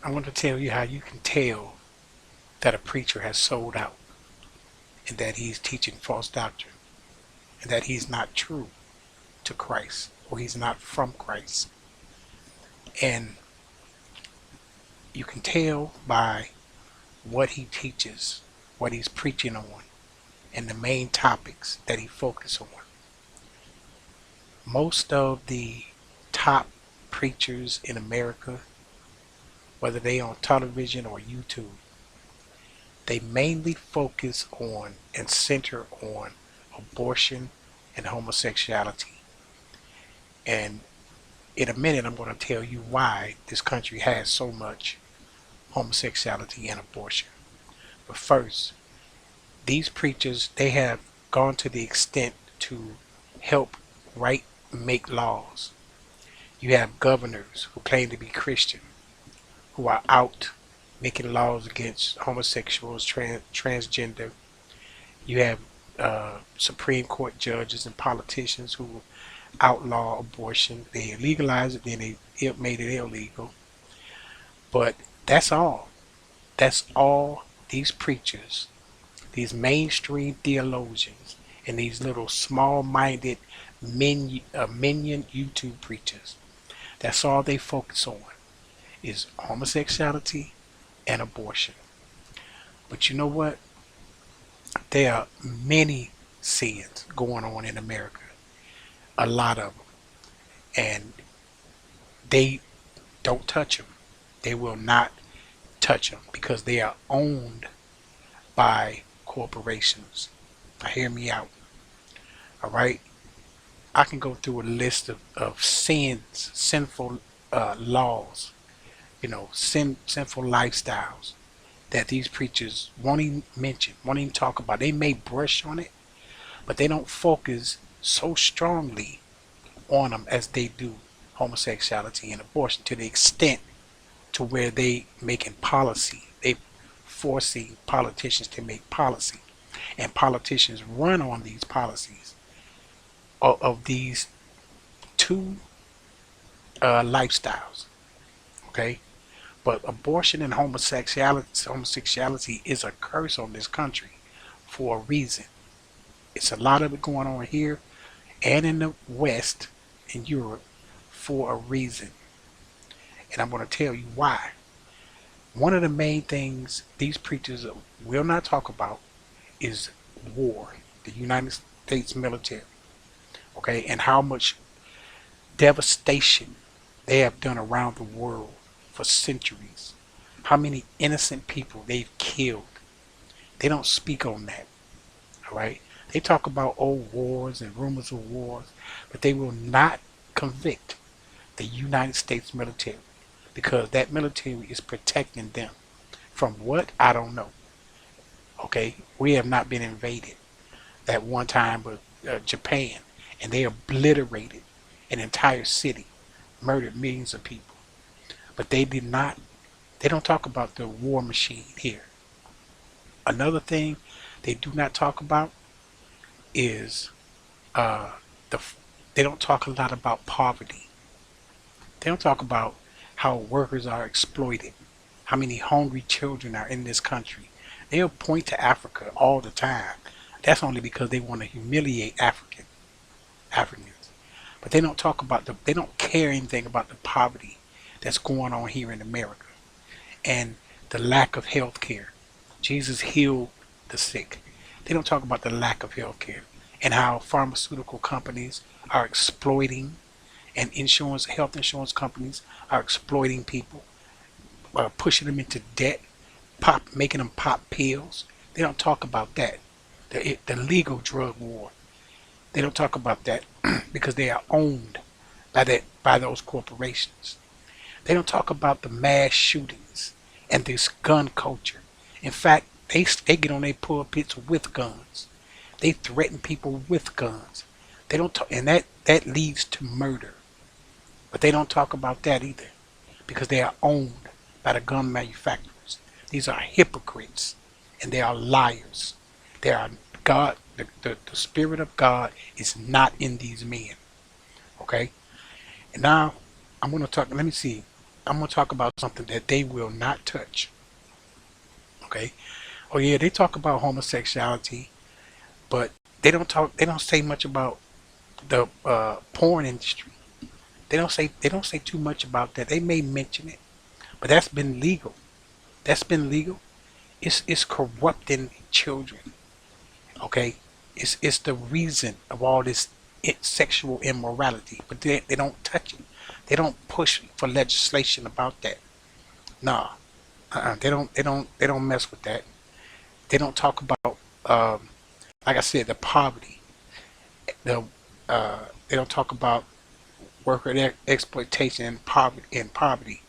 I want to tell you how you can tell that a preacher has sold out and that he's teaching false doctrine and that he's not true to Christ or he's not from Christ. And you can tell by what he teaches, what he's preaching on, and the main topics that he focuses on. Most of the top preachers in America, whether they on television or YouTube, they mainly focus on and center on abortion and homosexuality. And in a minute, I'm going to tell you why this country has so much homosexuality and abortion. But first, these preachers, they have gone to the extent to help write, make laws. You have governors who claim to be Christian, who are out making laws against homosexuals, transgender. You have Supreme Court judges and politicians who outlaw abortion. They legalized it, then they made it illegal. But that's all. That's all these preachers, these mainstream theologians, and these little small-minded minion YouTube preachers. That's all they focus on is homosexuality and abortion. But you know what? There are many sins going on in America. A lot of them. And they don't touch them. They will not touch them because they are owned by corporations. Now hear me out. All right? I can go through a list of sins, sinful laws, sinful lifestyles that these preachers won't even mention, won't even talk about. They may brush on it, but they don't focus so strongly on them as they do homosexuality and abortion to the extent to where they making policy. They forcing politicians to make policy, and politicians run on these policies of these two lifestyles. Okay, but abortion and homosexuality is a curse on this country for a reason. It's a lot of it going on here and in the West, in Europe, for a reason. And I'm going to tell you why. One of the main things these preachers will not talk about is war, the United States military, okay, and how much devastation they have done around the world for centuries. How many innocent people they've killed. They don't speak on that, all right? They talk about old wars and rumors of wars, but they will not convict the United States military because that military is protecting them from what? I don't know. Okay, we have not been invaded that one time with Japan, and they obliterated an entire city, murdered millions of people. But they did not. They don't talk about the war machine here. Another thing they do not talk about is the. They don't talk a lot about poverty. They don't talk about how workers are exploited, how many hungry children are in this country. They'll point to Africa all the time. That's only because they want to humiliate Africans. But they don't talk about they don't care anything about the poverty that's going on here in America and the lack of health care. Jesus healed the sick. They don't talk about the lack of health care and how pharmaceutical companies are exploiting and health insurance companies are exploiting people, pushing them into debt, making them pop pills. They don't talk about that. The legal drug war. They don't talk about that because they are owned by those corporations. They don't talk about the mass shootings and this gun culture. In fact, they get on their pulpits with guns. They threaten people with guns. They don't talk, and that leads to murder. But they don't talk about that either because they are owned by the gun manufacturers. These are hypocrites and they are liars. They are God. The Spirit of God is not in these men. Okay? And now I'm going to talk. Let me see. I'm gonna talk about something that they will not touch. Okay. Oh yeah, they talk about homosexuality, but they don't talk. They don't say much about the porn industry. They don't say too much about that. They may mention it, but that's been legal. That's been legal. It's corrupting children. Okay, it's the reason of all this sexual immorality, but they don't touch it. They don't push for legislation about that. Nah, they don't mess with that. They don't talk about like I said, the poverty. The they don't talk about worker exploitation and poverty.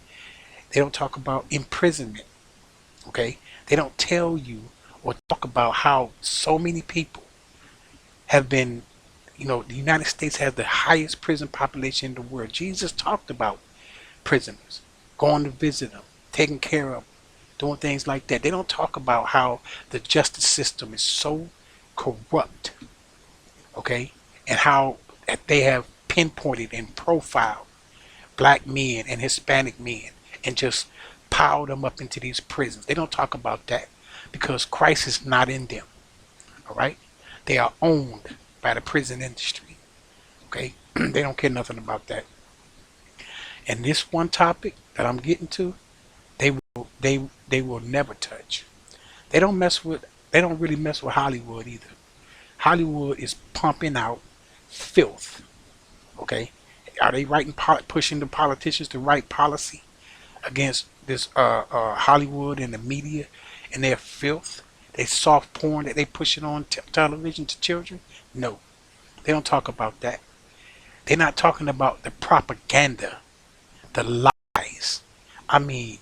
They don't talk about imprisonment. Okay, they don't tell you or talk about how so many people have been. You know, the United States has the highest prison population in the world. Jesus talked about prisoners, going to visit them, taking care of them, doing things like that. They don't talk about how the justice system is so corrupt, okay, and how they have pinpointed and profiled black men and Hispanic men and just piled them up into these prisons. They don't talk about that because Christ is not in them, all right? They are owned by the prison industry, okay? They don't care nothing about that. And this one topic that I'm getting to, they will never touch. They don't mess with they don't really mess with Hollywood either. Hollywood is pumping out filth. Okay, are they pushing the politicians to write policy against this Hollywood and the media and their filth? They soft porn that they pushing on television to children? No, they don't talk about that. They're not talking about the propaganda, the lies. I mean,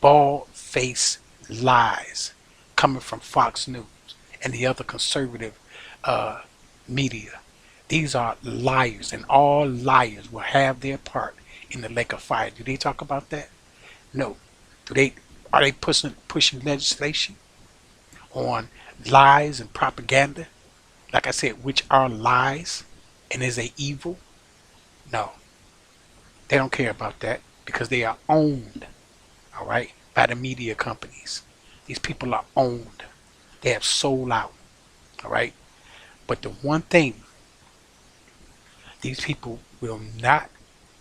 bald face lies coming from Fox News and the other conservative uh, media. These are liars, and all liars will have their part in the lake of fire. Do they talk about that? No. Do they? Are they pushing legislation on lies and propaganda? Like I said, which are lies and is a evil? No, they don't care about that because they are owned, all right, by the media companies. These people are owned. They have sold out, all right. But the one thing these people will not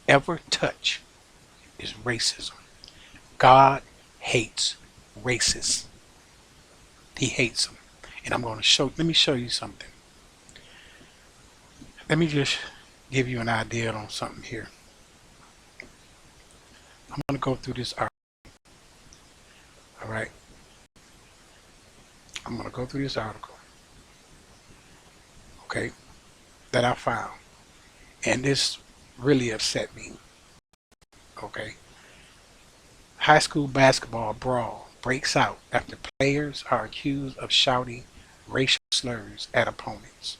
ever touch is racism. God hates racists. He hates them. And let me show you something. Let me just give you an idea on something here. I'm going to go through this article. All right. I'm going to go through this article. Okay. That I found. And this really upset me. Okay. High school basketball brawl breaks out after players are accused of shouting racial slurs at opponents.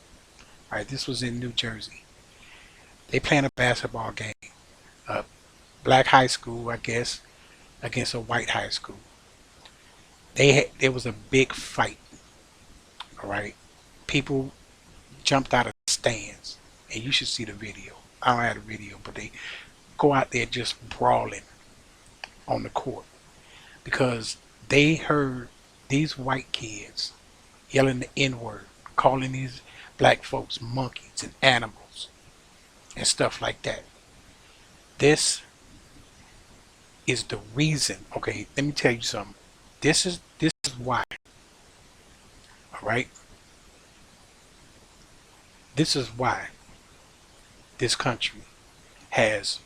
All right, this was in New Jersey. They playing a basketball game. A black high school, I guess, against a white high school. There was a big fight. All right, people jumped out of the stands, and you should see the video. I don't have the video, but they go out there just brawling on the court because they heard these white kids yelling the N-word, calling these black folks monkeys and animals and stuff like that. This is the reason. Okay, let me tell you something. This is why. All right. This is why this country has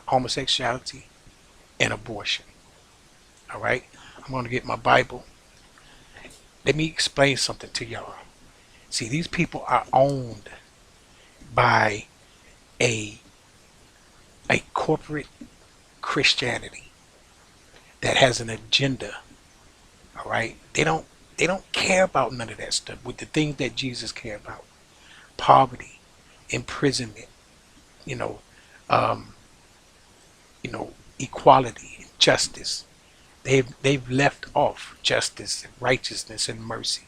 homosexuality and abortion. All right. I'm going to get my Bible. Let me explain something to y'all. See, these people are owned by a corporate Christianity that has an agenda. All right. They don't care about none of that stuff with the things that Jesus cared about. Poverty, imprisonment, you know, um, equality, justice. They've left off justice and righteousness and mercy.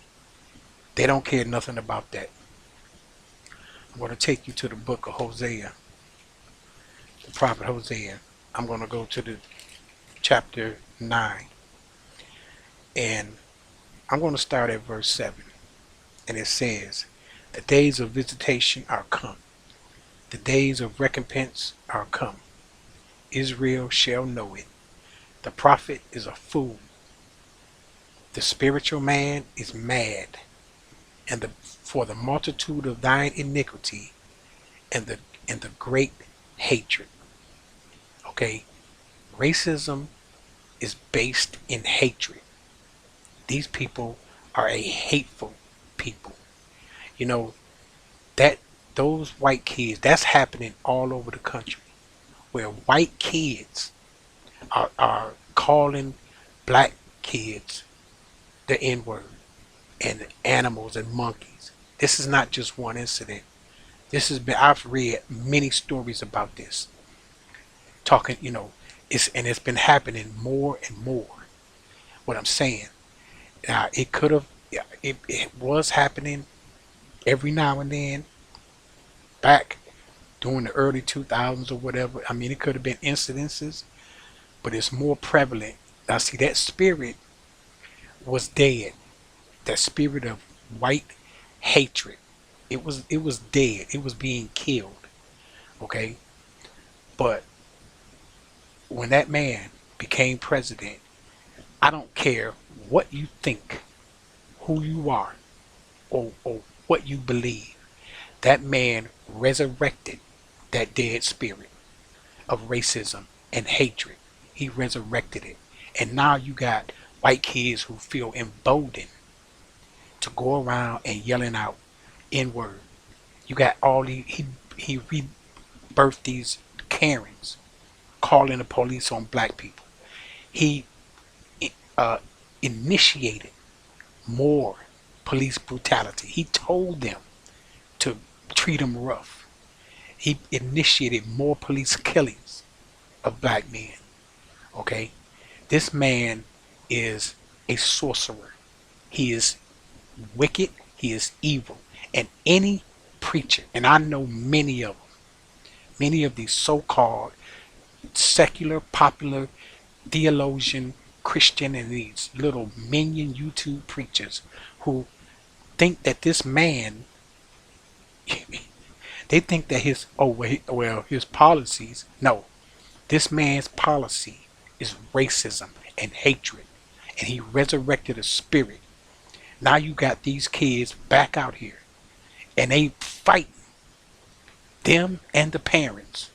They don't care nothing about that. I'm going to take you to the book of Hosea, the prophet Hosea. I'm going to go to the chapter 9, and I'm going to start at verse 7. And it says, "The days of visitation are come, the days of recompense are come. Israel shall know it. The prophet is a fool. The spiritual man is mad, and for the multitude of thine iniquity and the great hatred." Okay, racism is based in hatred. These people are a hateful people. You know that those white kids, that's happening all over the country, where white kids are calling black kids the N-word and animals and monkeys. This is not just one incident. This has been, I've read many stories about this. Talking, it's been happening more and more. What I'm saying. Now it could have, it was happening every now and then back during the early 2000s or whatever. I mean, it could have been incidences, but it's more prevalent. Now see, that spirit was dead. That spirit of white hatred. It was dead. It was being killed. Okay? But when that man became president, I don't care what you think, who you are, or what you believe. That man resurrected that dead spirit of racism and hatred. He resurrected it. And now you got white kids who feel emboldened to go around and yelling out N-word. You got all he rebirthed these Karens calling the police on black people. He uh, initiated more police brutality. He told them to treat them rough. He initiated more police killings of black men. Okay, this man is a sorcerer. He is wicked. He is evil. And any preacher, and I know many of them, many of these so-called secular, popular, theologian, Christian, and these little minion YouTube preachers who think that this man, they think that his policies, no, this man's policy is racism and hatred, and he resurrected a spirit. Now you got these kids back out here, and they fighting them and the parents,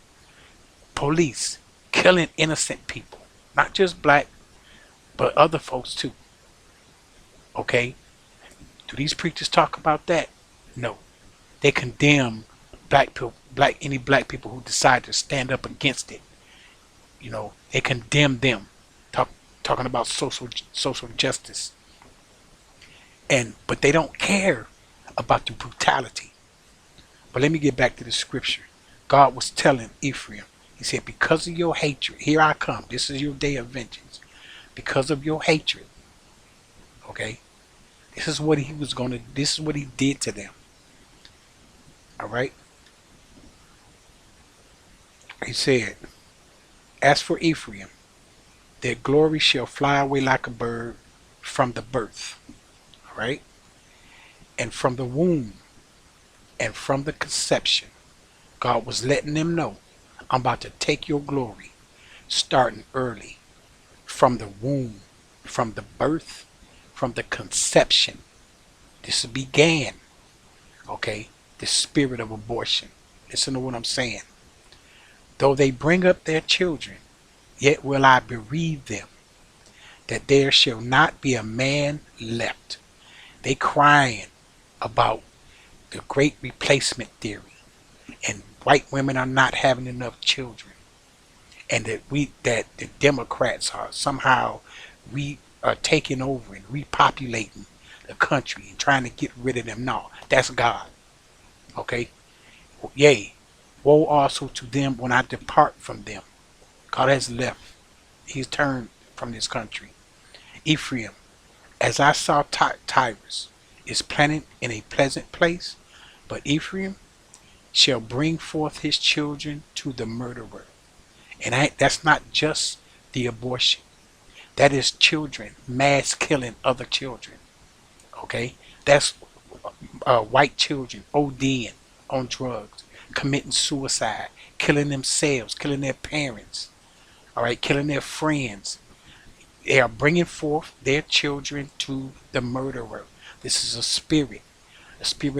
police killing innocent people, not just black, but other folks too. Okay, do these preachers talk about that? No, they condemn black people, any black people who decide to stand up against it. They condemn them, talking about social justice, but they don't care about the brutality. But let me get back to the scripture. God was telling Ephraim, he said, because of your hatred, here I come. This is your day of vengeance. Because of your hatred. Okay? This is what he did to them. Alright? He said, as for Ephraim, their glory shall fly away like a bird from the birth. Alright? And from the womb and from the conception. God was letting them know, I'm about to take your glory starting early, from the womb, from the birth, from the conception. This began, okay, the spirit of abortion. Listen to what I'm saying. Though they bring up their children, yet will I bereave them, that there shall not be a man left. They crying about the great replacement theory, and white women are not having enough children, and that the Democrats are somehow taking over and repopulating the country and trying to get rid of them. No, that's God. Okay? Yea, woe also to them when I depart from them. God has left. He's turned from this country. Ephraim, as I saw Tyrus, is planted in a pleasant place, but Ephraim shall bring forth his children to the murderer, And that's not just the abortion. That is children mass killing other children. Okay, that's white children ODing on drugs, committing suicide, killing themselves, killing their parents. All right, killing their friends. They are bringing forth their children to the murderer. This is a spirit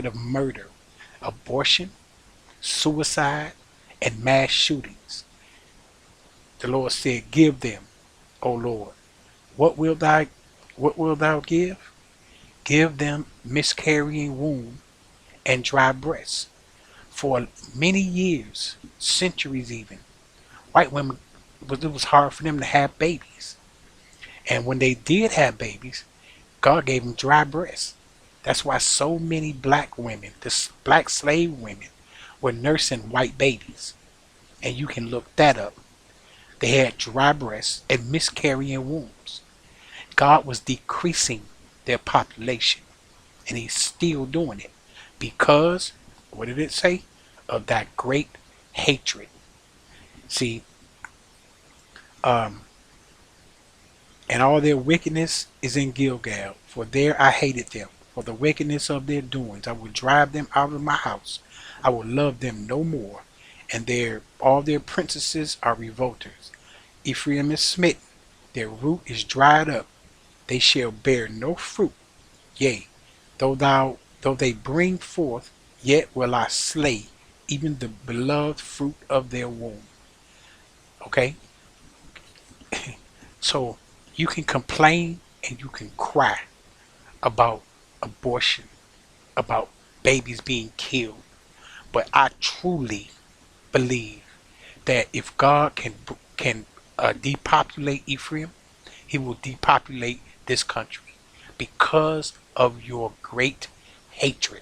of murder, abortion, suicide, and mass shootings. The Lord said, "Give them, O Lord, what will thou, what will thou give? Give them miscarrying womb and dry breasts." For many years, centuries even, white women, it was hard for them to have babies. And when they did have babies, God gave them dry breasts. That's why so many black women, the black slave women, were nursing white babies. And you can look that up. They had dry breasts and miscarrying wombs. God was decreasing their population. And he's still doing it. Because, what did it say? Of that great hatred. See, and all their wickedness is in Gilgal. For there I hated them. For the wickedness of their doings, I will drive them out of my house. I will love them no more. And all their princesses are revolters. Ephraim is smitten. Their root is dried up. They shall bear no fruit. Yea, though they bring forth, yet will I slay even the beloved fruit of their womb. Okay? So you can complain and you can cry about abortion, about babies being killed. But I truly believe that if God can depopulate Ephraim, he will depopulate this country because of your great hatred.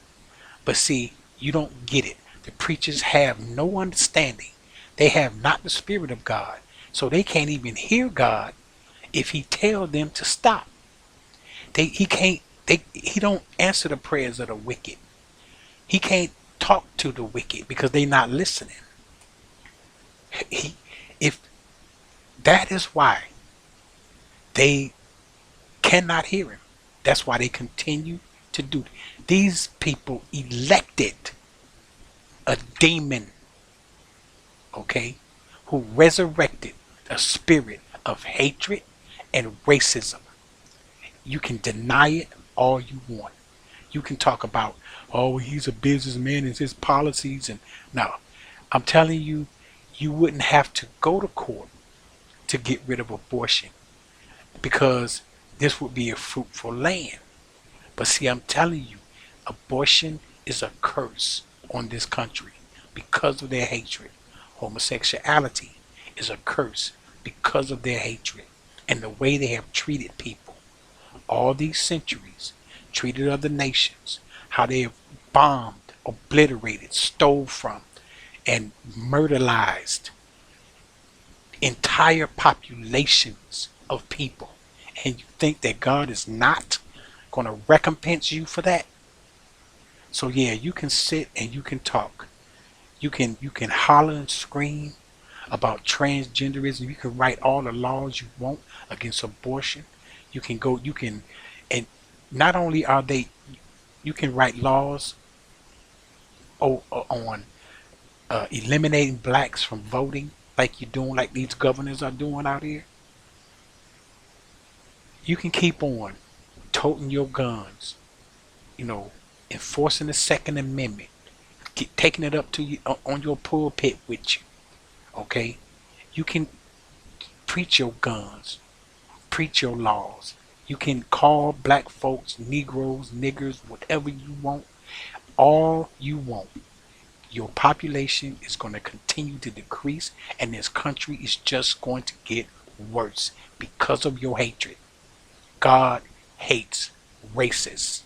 But see, you don't get it. The preachers have no understanding. They have not the Spirit of God. So they can't even hear God if he tell them to stop. He don't answer the prayers of the wicked. He can't talk to the wicked because they not listening. If that is why they cannot hear him. That's why they continue to do it. These people elected a demon, okay, who resurrected a spirit of hatred and racism. You can deny it all you want. You can talk about, oh, he's a businessman and his policies, and no, I'm telling you, you wouldn't have to go to court to get rid of abortion because this would be a fruitful land. But see, I'm telling you, abortion is a curse on this country because of their hatred. Homosexuality is a curse because of their hatred and the way they have treated people all these centuries, treated other nations, how they have bombed, obliterated, stole from, and murderized entire populations of people. And you think that God is not going to recompense you for that? So yeah, you can sit and you can talk. You can holler and scream about transgenderism. You can write all the laws you want against abortion. And not only are they, you can write laws on eliminating blacks from voting like you're doing, like these governors are doing out here. You can keep on toting your guns, enforcing the Second Amendment, taking it up to you on your pulpit with you. Okay, you can preach your guns, preach your laws. You can call black folks Negroes, niggers, whatever you want, all you want. Your population is going to continue to decrease, and this country is just going to get worse because of your hatred. God hates racists.